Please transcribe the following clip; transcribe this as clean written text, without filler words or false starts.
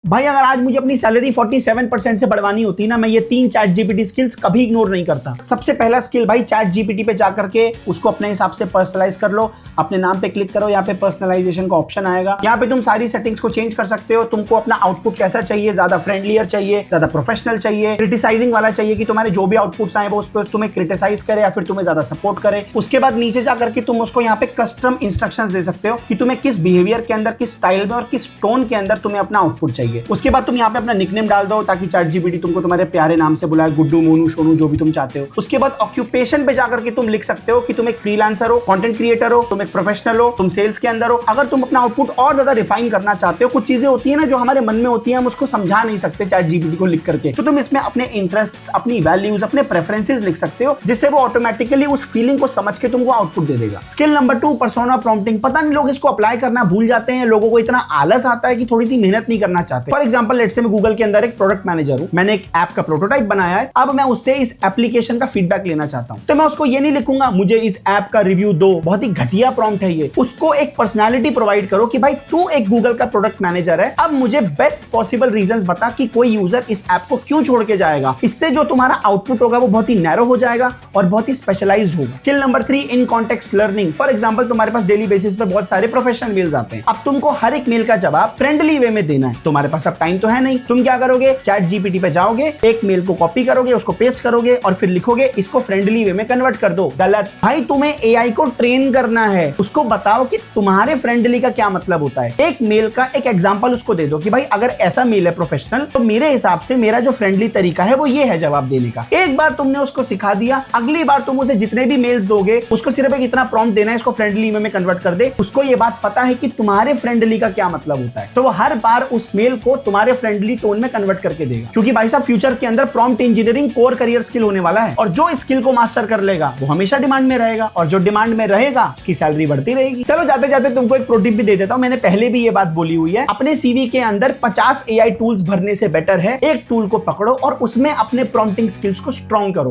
भाई अगर आज मुझे अपनी सैलरी 47% से बढ़वानी होती ना, मैं ये 3 चैट जीपीटी स्किल्स कभी इग्नोर नहीं करता। सबसे पहला स्किल भाई, चैट जीपीटी पे जाकर के उसको अपने हिसाब से पर्सनलाइज कर लो। अपने नाम पे क्लिक करो, यहाँ पे पर्सनलाइजेशन का ऑप्शन आएगा। यहाँ पे तुम सारी सेटिंग्स को चेंज कर सकते हो। तुमको अपना आउटपुट कैसा चाहिए, ज्यादा फ्रेंडलियर चाहिए, ज्यादा प्रोफेशनल चाहिए, क्रिटिसाइजिंग वाला चाहिए कि तुम्हारे जो भी आउटपुट्स आए वो उस पर तुम्हें क्रिटिसाइज करे या फिर तुम्हें ज्यादा सपोर्ट करे। उसके बाद नीचे जाकर के तुम उसको यहाँ पे कस्टम इंस्ट्रक्शंस दे सकते हो कि तुम्हें किस बिहेवियर के अंदर, किस स्टाइल में और किस टोन के अंदर तुम्हें अपना आउटपुट चाहिए। उसके बाद तुम यहाँ पे अपना निकनेम डाल दो ताकि चैट जीपीटी तुमको तुम्हारे प्यारे नाम से बुलाए, गुड्डू, मोनू, सोनू, जो भी तुम चाहते हो। उसके बाद ऑक्यूपेशन पे जाकर के तुम लिख सकते हो कि तुम एक फ्रीलांसर हो, कंटेंट क्रिएटर हो, तुम एक प्रोफेशनल हो, तुम सेल्स के अंदर हो। अगर तुम अपना आउटपुट और ज्यादा रिफाइन करना चाहते हो, कुछ चीजें होती है ना जो हमारे मन में होती है, हम उसको समझा नहीं सकते चैट जीपीटी को लिख करके, तो तुम इसमें अपने इंटरेस्ट्स, अपनी वैल्यूज, अपने प्रेफरेंसेस लिख सकते हो, जिससे वो ऑटोमेटिकली उस फीलिंग को समझ के तुमको आउटपुट दे देगा। Skill number 2, persona prompting. पता नहीं लोग इसको अप्लाई करना भूल जाते हैं, लोगों को इतना आलस आता है कि थोड़ी सी मेहनत नहीं करना चाहते। फॉर एग्जांपल, लेट्स से मैं गूगल के अंदर एक प्रोडक्ट मैनेजर हूं, मैंने एक ऐप का प्रोटोटाइप बनाया है। अब मैं उससे इस एप्लीकेशन का फीडबैक लेना चाहता हूं, तो मैं उसको ये नहीं लिखूंगा मुझे इस ऐप का रिव्यू दो, बहुत ही घटिया प्रॉम्प्ट है ये। उसको एक पर्सनालिटी प्रोवाइड करो कि भाई तू एक गूगल का प्रोडक्ट मैनेजर है, अब मुझे बेस्ट पॉसिबल रीजंस बता कि कोई यूजर इस ऐप को क्यों छोड़ के जाएगा। इससे जो तुम्हारा आउटपुट होगा वो बहुत ही नैरो हो जाएगा और बहुत ही स्पेशलाइज्ड होगा। Skill number 3, in context learning. For example, तुम्हारे पास डेली बेसिस पे बहुत सारे प्रोफेशनल मेल्स आते हैं। अब तुमको हर एक मेल का जवाब फ्रेंडली वे में देना है। तुम्हारे पास अब टाइम तो है नहीं, तुम क्या करोगे, चैट जीपीटी पे जाओगे, एक मेल को कॉपी करोगे, उसको पेस्ट करोगे और फिर लिखोगे इसको फ्रेंडली वे में कन्वर्ट कर दो। गलत भाई, तुम्हें एआई को ट्रेन करना है। उसको बताओ कि तुम्हारे फ्रेंडली का क्या मतलब होता है। एक मेल का एक एग्जांपल उसको दे दो कि भाई अगर ऐसा मेल है प्रोफेशनल, तो मेरे हिसाब से मेरा जो फ्रेंडली तरीका है वो ये है जवाब देने का। एक बार तुमने उसको सिखा दिया, अगली बार तुम उसे जितने भी मेल्स दोगे उसको सिर्फ एक इतना प्रॉम्प्ट देना है, इसको फ्रेंडली वे में कन्वर्ट कर दे। उसको ये बात पता है कि तुम्हारे फ्रेंडली का क्या मतलब होता है, तो वो हर बार उस मेल को तुम्हारे फ्रेंडली टोन में कन्वर्ट करके देगा। क्योंकि भाई साहब, फ्यूचर के अंदर prompt engineering core career skill होने वाला है, और जो इस स्किल को मास्टर कर लेगा वो हमेशा डिमांड में रहेगा, और जो डिमांड में रहेगा उसकी सैलरी बढ़ती रहेगी। चलो जाते जाते तुमको एक प्रो टिप भी दे देता हूं। मैंने पहले भी ये बात बोली हुई है, अपने सीवी के अंदर 50 एआई टूल्स भरने से बेटर है एक टूल को पकड़ो और उसमें अपने प्रॉम्प्टिंग स्किल्स को स्ट्रॉन्ग करो।